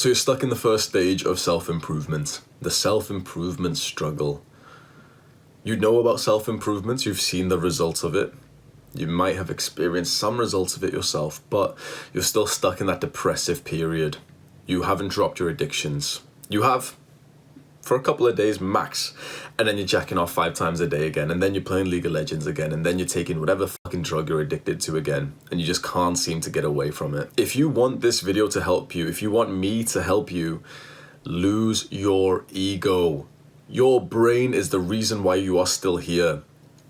So you're stuck in the first stage of self-improvement, the self-improvement struggle. You know about self-improvement, you've seen the results of it. You might have experienced some results of it yourself, but you're still stuck in that depressive period. You haven't dropped your addictions. You have for a couple of days max, and then you're jacking off 5 times a day again, and then you're playing League of Legends again, and then you're taking whatever fucking drug you're addicted to again, and you just can't seem to get away from it. If you want this video to help you, if you want me to help you, lose your ego. Your brain is the reason why you are still here.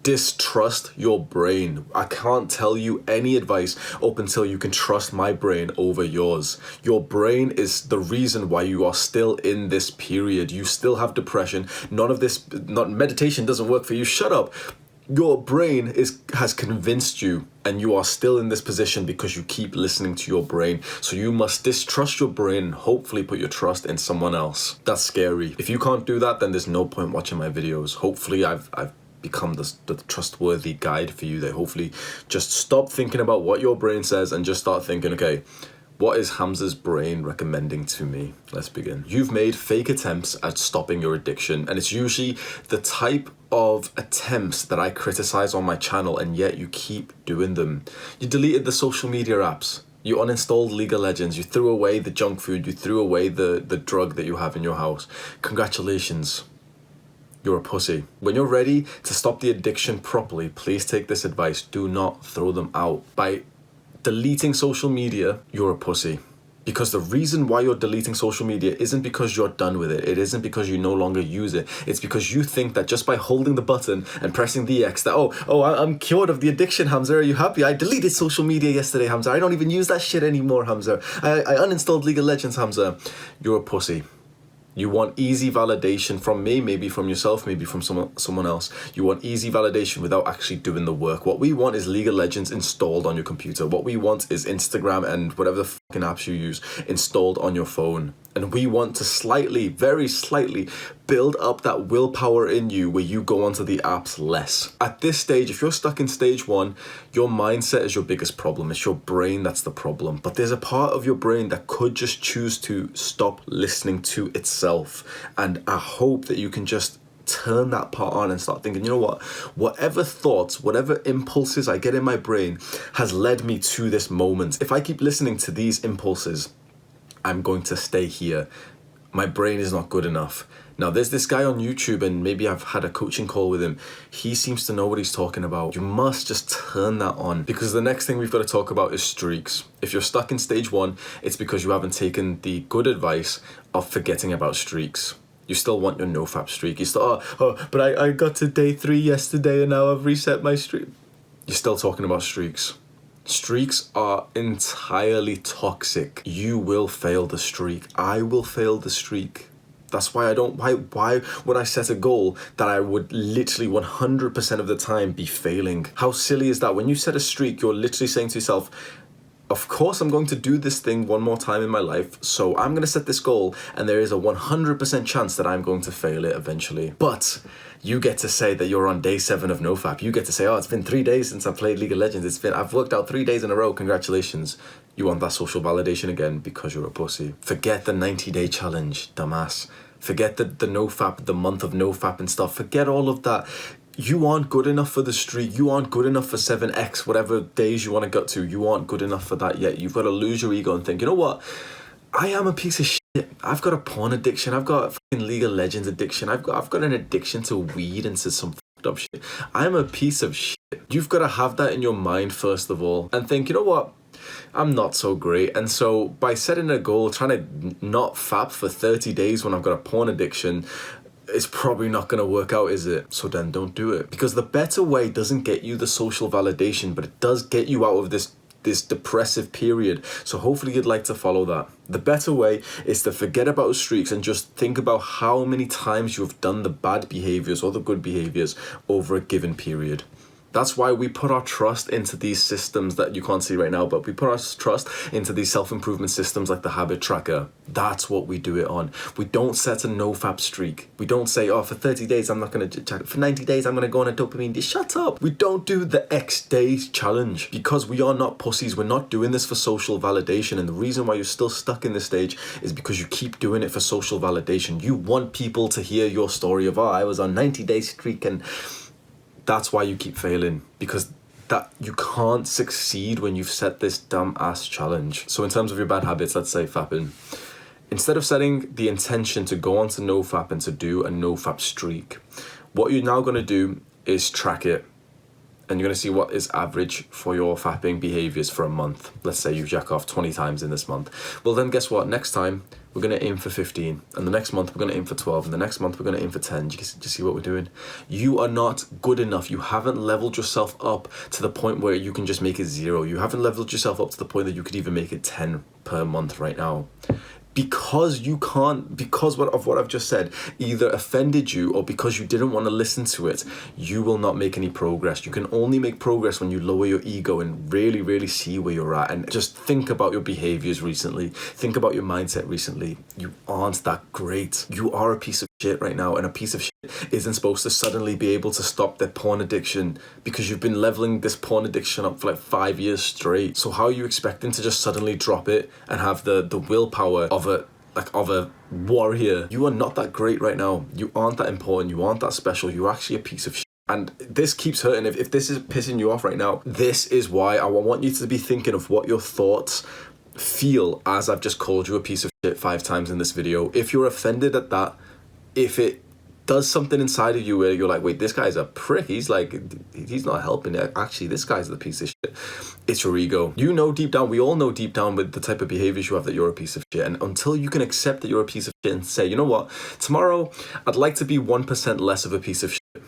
Distrust your brain. I can't tell you any advice up until you can trust my brain over yours. Your brain is the reason why you are still in this period. You still have depression. Meditation doesn't work for you. Shut up. Your brain has convinced you, and you are still in this position because you keep listening to your brain. So you must distrust your brain and hopefully put your trust in someone else. That's scary. If you can't do that, then there's no point watching my videos. Hopefully I've become the trustworthy guide for you. They hopefully just stop thinking about what your brain says and just start thinking, okay, what is Hamza's brain recommending to me? Let's begin. You've made fake attempts at stopping your addiction, and it's usually the type of attempts that I criticize on my channel, and yet you keep doing them. You deleted the social media apps. You uninstalled League of Legends. You threw away the junk food. You threw away the drug that you have in your house. Congratulations. You're a pussy. When you're ready to stop the addiction properly, please take this advice. Do not throw them out. By deleting social media, you're a pussy. Because the reason why you're deleting social media isn't because you're done with it. It isn't because you no longer use it. It's because you think that just by holding the button and pressing the X that, I'm cured of the addiction, Hamza. Are you happy? I deleted social media yesterday, Hamza. I don't even use that shit anymore, Hamza. I uninstalled League of Legends, Hamza. You're a pussy. You want easy validation from me, maybe from yourself, maybe from someone else. You want easy validation without actually doing the work. What we want is League of Legends installed on your computer. What we want is Instagram and whatever the fucking apps you use installed on your phone. And we want to very slightly build up that willpower in you where you go onto the apps less. At this stage, if you're stuck in stage 1, your mindset is your biggest problem. It's your brain that's the problem. But there's a part of your brain that could just choose to stop listening to itself. And I hope that you can just turn that part on and start thinking, you know what? Whatever thoughts, whatever impulses I get in my brain has led me to this moment. If I keep listening to these impulses, I'm going to stay here. My brain is not good enough. Now, there's this guy on YouTube, and maybe I've had a coaching call with him. He seems to know what he's talking about. You must just turn that on, because the next thing we've got to talk about is streaks. If you're stuck in stage 1, it's because you haven't taken the good advice of forgetting about streaks. You still want your nofap streak. You still, but I got to day 3 yesterday and now I've reset my streak. You're still talking about streaks. Streaks are entirely toxic. You will fail the streak. I will fail the streak. That's why why would I set a goal that I would literally 100% of the time be failing? How silly is that? When you set a streak, you're literally saying to yourself, of course I'm going to do this thing one more time in my life, so I'm going to set this goal, and there is a 100% chance that I'm going to fail it eventually. But you get to say that you're on day 7 of NoFap. You get to say, it's been 3 days since I played League of Legends. I've worked out 3 days in a row. Congratulations. You want that social validation again because you're a pussy. Forget the 90-day challenge, dumbass. Forget the NoFap, the month of NoFap and stuff. Forget all of that. You aren't good enough for the streak. You aren't good enough for 7x, whatever days you want to get to. You aren't good enough for that yet. You've got to lose your ego and think, you know what? I am a piece of shit. I've got a porn addiction. I've got a fucking League of Legends addiction. I've got an addiction to weed and to some fucked up shit. I'm a piece of shit. You've got to have that in your mind first of all and think, you know what? I'm not so great. And so by setting a goal, trying to not fap for 30 days when I've got a porn addiction, it's probably not going to work out, is it? So then don't do it. Because the better way doesn't get you the social validation, but it does get you out of this depressive period. So hopefully you'd like to follow that. The better way is to forget about streaks and just think about how many times you've done the bad behaviors or the good behaviors over a given period. That's why we put our trust into these systems that you can't see right now, but we put our trust into these self-improvement systems like the habit tracker. That's what we do it on. We don't set a no-fap streak. We don't say, oh, for 30 days, I'm not going to, for 90 days, I'm going to go on a dopamine. Shut up. We don't do the X days challenge because we are not pussies. We're not doing this for social validation. And the reason why you're still stuck in this stage is because you keep doing it for social validation. You want people to hear your story of, oh, I was on 90-day streak, and that's why you keep failing, because that you can't succeed when you've set this dumb ass challenge. So in terms of your bad habits, let's say fapping, instead of setting the intention to go on to NoFap and to do a NoFap streak, what you're now going to do is track it. And you're going to see what is average for your fapping behaviors for a month. Let's say you jack off 20 times in this month. Well, then guess what? Next time, we're going to aim for 15. And the next month, we're going to aim for 12. And the next month, we're going to aim for 10. Do you see what we're doing? You are not good enough. You haven't leveled yourself up to the point where you can just make it 0. You haven't leveled yourself up to the point that you could even make it 10 per month right now. Because you can't, because of what I've just said, either offended you or because you didn't want to listen to it, you will not make any progress. You can only make progress when you lower your ego and really, really see where you're at and just think about your behaviors recently. Think about your mindset recently. You aren't that great. You are a piece of shit right now, and a piece of shit isn't supposed to suddenly be able to stop their porn addiction because you've been leveling this porn addiction up for like 5 years straight. So how are you expecting to just suddenly drop it and have the willpower of a warrior? You are not that great right now. You aren't that important. You aren't that special. You're actually a piece of shit. And this keeps hurting. If this is pissing you off right now, this is why I want you to be thinking of what your thoughts feel as I've just called you a piece of shit 5 times in this video. If you're offended at that, if it does something inside of you where you're like, wait, this guy's a prick, he's not helping it, actually this guy's the piece of shit, it's your ego. You know deep down, we all know deep down with the type of behaviors you have that you're a piece of shit. And until you can accept that you're a piece of shit and say, you know what, tomorrow I'd like to be 1% less of a piece of shit,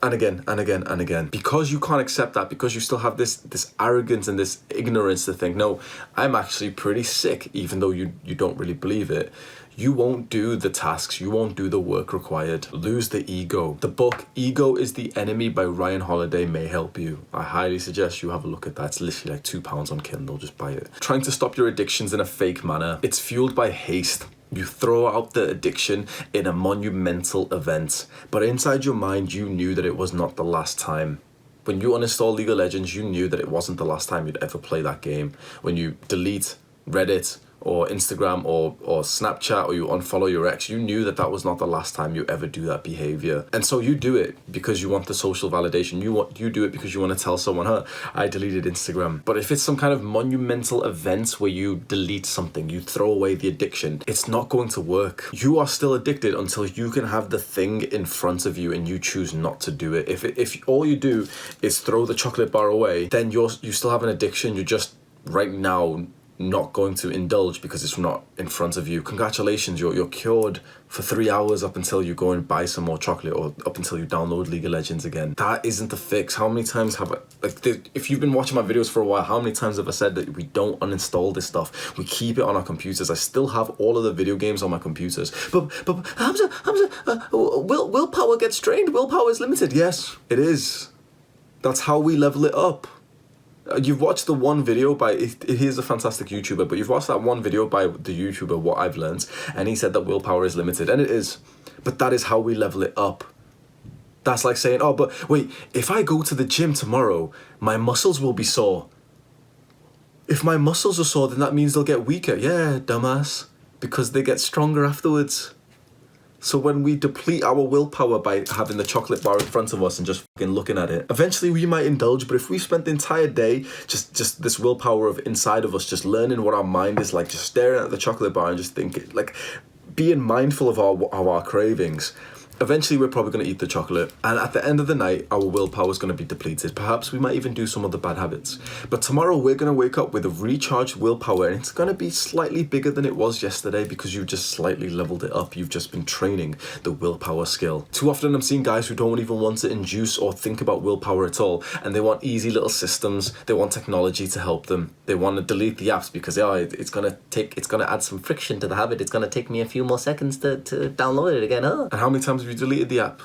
and again and again and again, because you can't accept that, because you still have this arrogance and this ignorance to think, no, I'm actually pretty sick, even though you don't really believe it, you won't do the tasks, you won't do the work required. Lose the ego. The book Ego is the Enemy by Ryan Holiday may help you. I highly suggest you have a look at that. It's literally like £2 on Kindle, just buy it. Trying to stop your addictions in a fake manner. It's fueled by haste. You throw out the addiction in a monumental event, but inside your mind you knew that it was not the last time. When you uninstall League of Legends, you knew that it wasn't the last time you'd ever play that game. When you delete Reddit or Instagram or Snapchat, or you unfollow your ex, you knew that was not the last time you ever do that behavior. And so you do it because you want the social validation. You do it because you want to tell someone, huh, I deleted Instagram. But if it's some kind of monumental event where you delete something, you throw away the addiction, it's not going to work. You are still addicted until you can have the thing in front of you and you choose not to do it. If all you do is throw the chocolate bar away, then you still have an addiction. You're just right now not going to indulge because it's not in front of you. Congratulations, you're cured for 3 hours up until you go and buy some more chocolate, or up until you download League of Legends again. That isn't the fix. How many times have if you've been watching my videos for a while, how many times have I said that we don't uninstall this stuff? We keep it on our computers. I still have all of the video games on my computers. But Hamza, willpower gets drained. Willpower is limited. Yes, it is. That's how we level it up. You've watched the one video by, he's a fantastic YouTuber, but you've watched that one video by the YouTuber What I've Learned, and he said that willpower is limited, and it is. But that is how we level it up. That's like saying, oh, but wait, if I go to the gym tomorrow, my muscles will be sore. If my muscles are sore, then that means they'll get weaker. Yeah, dumbass. Because they get stronger afterwards. So when we deplete our willpower by having the chocolate bar in front of us and just fucking looking at it, eventually we might indulge. But if we spent the entire day just this willpower of inside of us, just learning what our mind is like, just staring at the chocolate bar and just thinking, like, being mindful of our cravings, eventually we're probably going to eat the chocolate, and at the end of the night our willpower is going to be depleted. Perhaps we might even do some of the bad habits, but tomorrow we're going to wake up with a recharged willpower, and it's going to be slightly bigger than it was yesterday because you've just slightly leveled it up. You've just been training the willpower skill. Too often I'm seeing guys who don't even want to induce or think about willpower at all, and they want easy little systems. They want technology to help them. They want to delete the apps because it's going to add some friction to the habit. It's going to take me a few more seconds to download it again. And how many times have you deleted the app?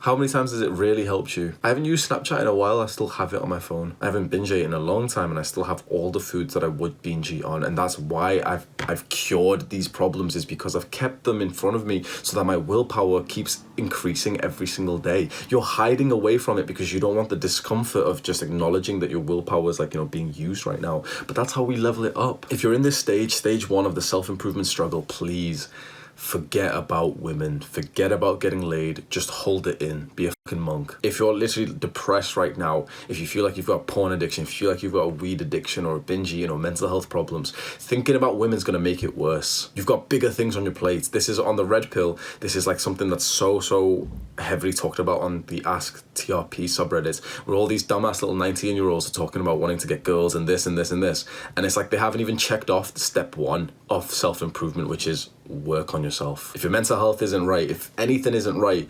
How many times has it really helped you? I haven't used Snapchat in a while. I still have it on my phone. I haven't binge eaten in a long time, and I still have all the foods that I would binge eat on. And that's why I've cured these problems, is because I've kept them in front of me so that my willpower keeps increasing every single day. You're hiding away from it because you don't want the discomfort of just acknowledging that your willpower is, like, being used right now. But that's how we level it up. If you're in this stage 1 of the self-improvement struggle, please forget about women, forget about getting laid, just hold it in, be a fucking monk. If you're literally depressed right now, if you feel like you've got a porn addiction, if you feel like you've got a weed addiction or a binge eating or mental health problems, thinking about women's gonna make it worse. You've got bigger things on your plate. This is on the red pill. This is like something that's so heavily talked about on the Ask TRP subreddits, where all these dumbass little 19-year-olds are talking about wanting to get girls and this and this and this. And it's like they haven't even checked off the step 1 of self-improvement, which is work on yourself. If your mental health isn't right, if anything isn't right,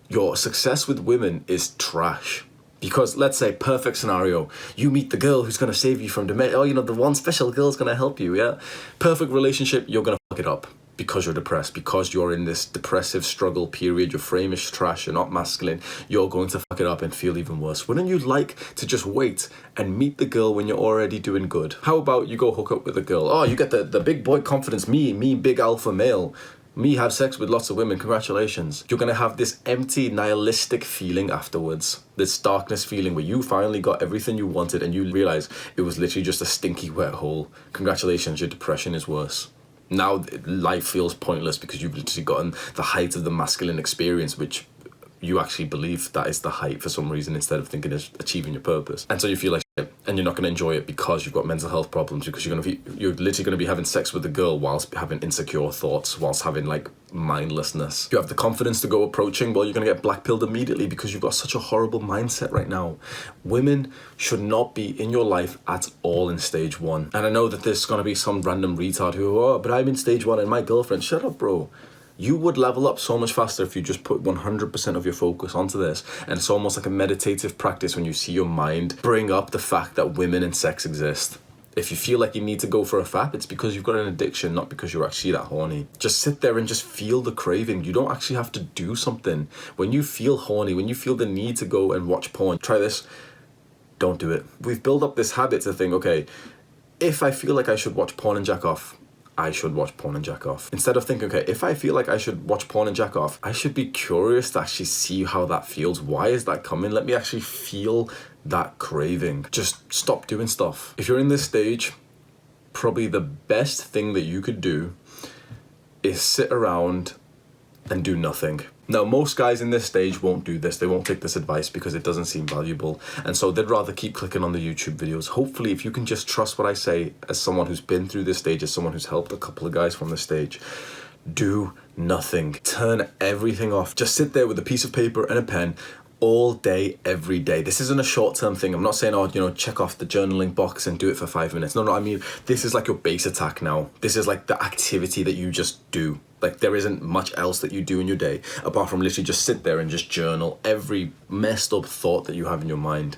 your success with women is trash. Because let's say, perfect scenario, you meet the girl who's going to save you from dementia. Oh, the one special girl's going to help you, yeah? Perfect relationship, you're going to fuck it up because you're depressed, because you're in this depressive struggle period, your frame is trash, you're not masculine, you're going to fuck it up and feel even worse. Wouldn't you like to just wait and meet the girl when you're already doing good? How about you go hook up with a girl? Oh, you get the big boy confidence, me big alpha male. Me have sex with lots of women, congratulations. You're gonna have this empty, nihilistic feeling afterwards. This darkness feeling where you finally got everything you wanted and you realize it was literally just a stinky wet hole. Congratulations, your depression is worse. Now life feels pointless because you've literally gotten the height of the masculine experience, which you actually believe that is the height for some reason, instead of thinking it's achieving your purpose. And so you feel like shit, and you're not going to enjoy it because you've got mental health problems, because you're literally going to be having sex with a girl whilst having insecure thoughts, whilst having like mindlessness. You have the confidence to go approaching, well, you're going to get blackpilled immediately because you've got such a horrible mindset right now. Women should not be in your life at all in stage 1. And I know that there's going to be some random retard who, oh, but I'm in stage 1 and my girlfriend. Shut up, bro. You would level up so much faster if you just put 100% of your focus onto this. And it's almost like a meditative practice when you see your mind bring up the fact that women and sex exist. If you feel like you need to go for a fap, it's because you've got an addiction, not because you're actually that horny. Just sit there and just feel the craving. You don't actually have to do something. When you feel horny, when you feel the need to go and watch porn, try this. Don't do it. We've built up this habit to think, okay, if I feel like I should watch porn and jack off, I should watch porn and jack off. Instead of thinking, okay, if I feel like I should watch porn and jack off, I should be curious to actually see how that feels. Why is that coming? Let me actually feel that craving. Just stop doing stuff. If you're in this stage, probably the best thing that you could do is sit around and do nothing. Now, most guys in this stage won't do this. They won't take this advice because it doesn't seem valuable. And so they'd rather keep clicking on the YouTube videos. Hopefully, if you can just trust what I say as someone who's been through this stage, as someone who's helped a couple of guys from this stage, do nothing. Turn everything off. Just sit there with a piece of paper and a pen all day, every day. This isn't a short-term thing. I'm not saying, oh, check off the journaling box and do it for 5 minutes. No, I mean, this is like your base attack now. This is like the activity that you just do. Like, there isn't much else that you do in your day apart from literally just sit there and just journal every messed up thought that you have in your mind.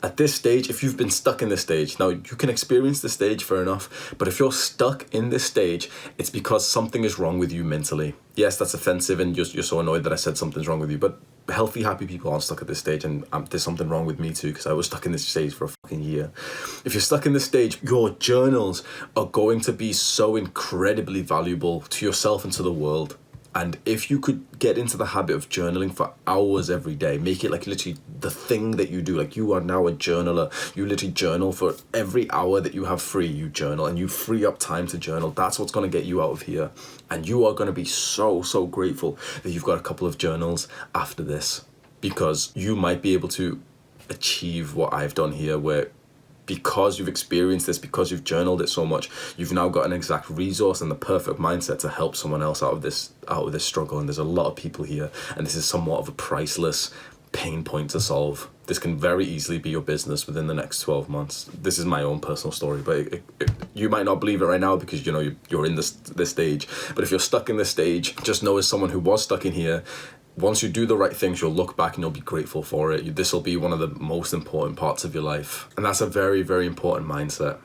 At this stage, if you've been stuck in this stage, now you can experience this stage, fair enough, but if you're stuck in this stage, it's because something is wrong with you mentally. Yes, that's offensive and you're so annoyed that I said something's wrong with you, but healthy, happy people aren't stuck at this stage, and there's something wrong with me too, because I was stuck in this stage for a fucking year. If you're stuck in this stage, your journals are going to be so incredibly valuable to yourself and to the world. And if you could get into the habit of journaling for hours every day, make it like literally the thing that you do, like you are now a journaler, you literally journal for every hour that you have free, you journal, and you free up time to journal. That's what's going to get you out of here. And you are going to be so grateful that you've got a couple of journals after this, because you might be able to achieve what I've done here, where because you've experienced this, because you've journaled it so much, you've now got an exact resource and the perfect mindset to help someone else out of this struggle. And there's a lot of people here, and this is somewhat of a priceless pain point to solve. This can very easily be your business within the next 12 months. This is my own personal story, but you might not believe it right now because you're in this stage. But if you're stuck in this stage, just know as someone who was stuck in here, once you do the right things, you'll look back and you'll be grateful for it. This will be one of the most important parts of your life. And that's a very, very important mindset.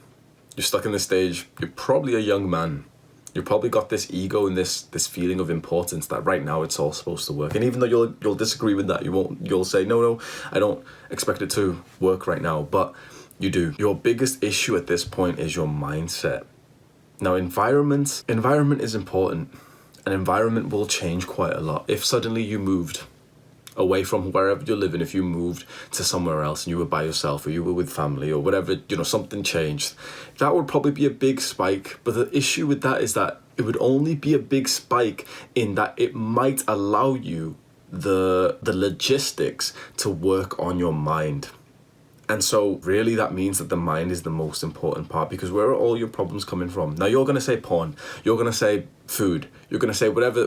You're stuck in this stage. You're probably a young man. You probably got this ego and this feeling of importance that right now it's all supposed to work. And even though you'll disagree with that, you'll say, no, I don't expect it to work right now, but you do. Your biggest issue at this point is your mindset. Now, environment is important. An environment will change quite a lot. If suddenly you moved away from wherever you're living, if you moved to somewhere else and you were by yourself or you were with family or whatever, something changed, that would probably be a big spike. But the issue with that is that it would only be a big spike in that it might allow you the logistics to work on your mind. And so really that means that the mind is the most important part, because where are all your problems coming from? Now you're going to say porn, you're going to say food, you're going to say whatever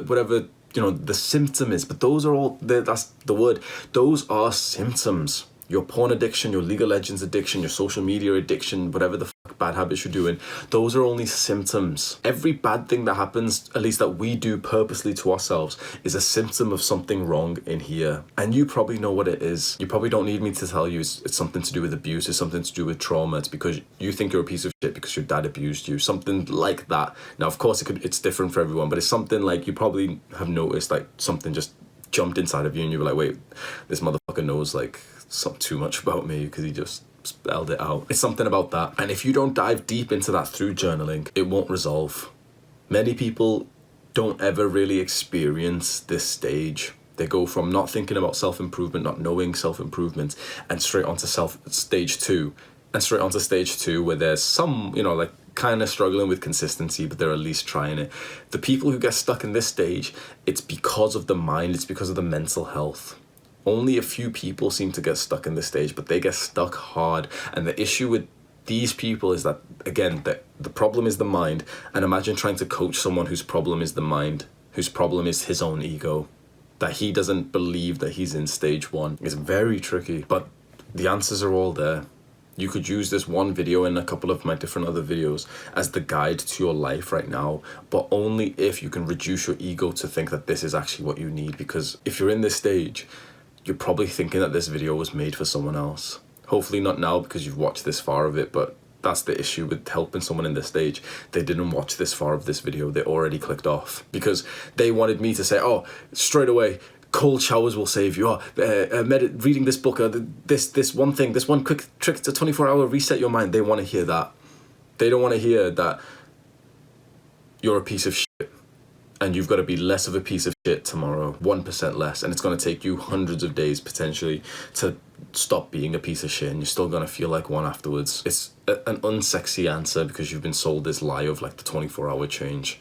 the symptom is, but those are all, that's the word, those are symptoms. Your porn addiction, your League of Legends addiction, your social media addiction, whatever the bad habits you're doing, those are only symptoms. Every bad thing that happens, at least that we do purposely to ourselves, is a symptom of something wrong in here. And you probably know what it is. You probably don't need me to tell you it's something to do with abuse, it's something to do with trauma, it's because you think you're a piece of shit because your dad abused you, something like that. Now, of course, it's different for everyone, but it's something like you probably have noticed, like something just jumped inside of you and you were like, wait, this motherfucker knows like something too much about me because he just spelled it out. It's something about that. And if you don't dive deep into that through journaling, it won't resolve. Many people don't ever really experience this stage. They go from not thinking about self-improvement, not knowing self-improvement, and straight onto stage two where there's some, like kind of struggling with consistency, but they're at least trying it. The people who get stuck in this stage, it's because of the mind, it's because of the mental health. Only a few people seem to get stuck in this stage, but they get stuck hard. And the issue with these people is that, again, the problem is the mind. And imagine trying to coach someone whose problem is the mind, whose problem is his own ego, that he doesn't believe that he's in stage one. It's very tricky, but the answers are all there. You could use this one video and a couple of my different other videos as the guide to your life right now, but only if you can reduce your ego to think that this is actually what you need. Because if you're in this stage, you're probably thinking that this video was made for someone else. Hopefully not now because you've watched this far of it, but that's the issue with helping someone in this stage. They didn't watch this far of this video. They already clicked off because they wanted me to say, oh, straight away, cold showers will save you. Reading this book, this one quick trick to 24-hour reset your mind. They want to hear that. They don't want to hear that you're a piece of shit and you've got to be less of a piece of shit tomorrow, 1% less, and it's going to take you hundreds of days potentially to stop being a piece of shit, and you're still going to feel like one afterwards. It's an unsexy answer because you've been sold this lie of like the 24-hour change.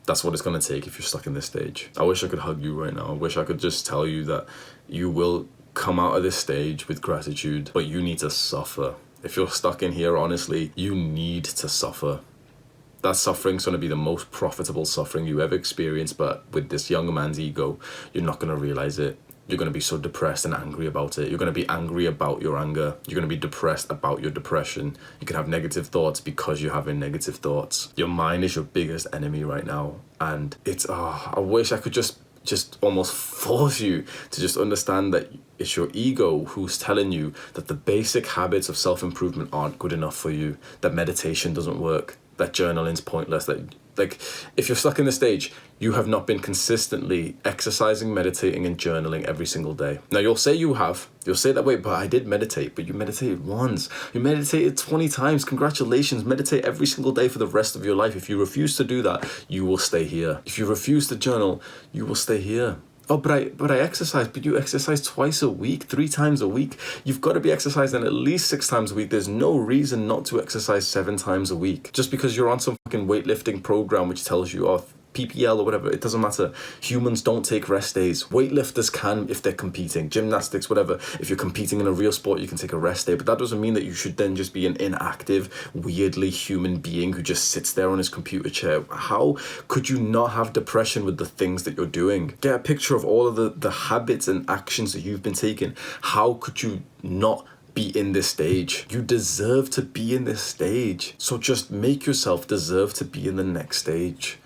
That's what it's going to take if you're stuck in this stage. I wish I could hug you right now. I wish I could just tell you that you will come out of this stage with gratitude, but you need to suffer. If you're stuck in here, honestly, you need to suffer. That suffering's going to be the most profitable suffering you ever experience, but with this young man's ego, you're not going to realize it. You're going to be so depressed and angry about it. You're going to be angry about your anger. You're going to be depressed about your depression. You can have negative thoughts because you're having negative thoughts. Your mind is your biggest enemy right now. And I wish I could just almost force you to just understand that it's your ego who's telling you that the basic habits of self-improvement aren't good enough for you, that meditation doesn't work, that journaling's pointless, that like if you're stuck in this stage, you have not been consistently exercising, meditating and journaling every single day. Now you'll say you have, you'll say that, wait, but I did meditate, but you meditated once, you meditated 20 times, congratulations, meditate every single day for the rest of your life. If you refuse to do that, you will stay here. If you refuse to journal, you will stay here. Oh, but I exercise, but you exercise twice a week, 3 times a week. You've got to be exercising at least 6 times a week. There's no reason not to exercise 7 times a week. Just because you're on some fucking weightlifting program which tells you, oh, PPL or whatever, it doesn't matter. Humans don't take rest days. Weightlifters can if they're competing. Gymnastics, whatever. If you're competing in a real sport, you can take a rest day. But that doesn't mean that you should then just be an inactive, weirdly human being who just sits there on his computer chair. How could you not have depression with the things that you're doing? Get a picture of all of the habits and actions that you've been taking. How could you not be in this stage? You deserve to be in this stage. So just make yourself deserve to be in the next stage.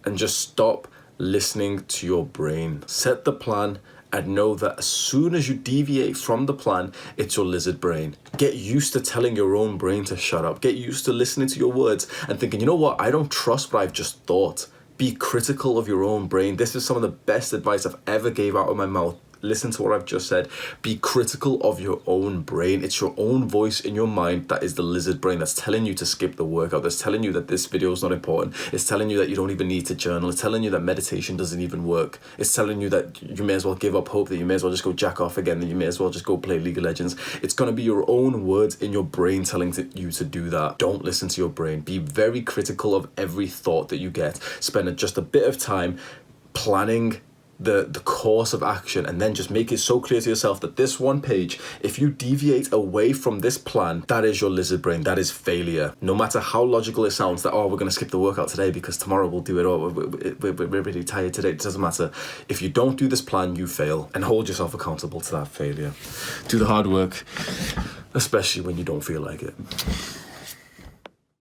And just stop listening to your brain. Set the plan and know that as soon as you deviate from the plan, it's your lizard brain. Get used to telling your own brain to shut up. Get used to listening to your words and thinking, you know what, I don't trust what I've just thought. Be critical of your own brain. This is some of the best advice I've ever gave out of my mouth. Listen to what I've just said. Be critical of your own brain. It's your own voice in your mind that is the lizard brain that's telling you to skip the workout, that's telling you that this video is not important. It's telling you that you don't even need to journal. It's telling you that meditation doesn't even work. It's telling you that you may as well give up hope, that you may as well just go jack off again, that you may as well just go play League of Legends. It's going to be your own words in your brain telling you to do that. Don't listen to your brain. Be very critical of every thought that you get. Spend just a bit of time planning the course of action, and then just make it so clear to yourself that this one page, if you deviate away from this plan, that is your lizard brain. That is failure. No matter how logical it sounds that, oh, we're going to skip the workout today because tomorrow we'll do it, or we're really tired today. It doesn't matter. If you don't do this plan, you fail, and hold yourself accountable to that failure. Do the hard work, especially when you don't feel like it.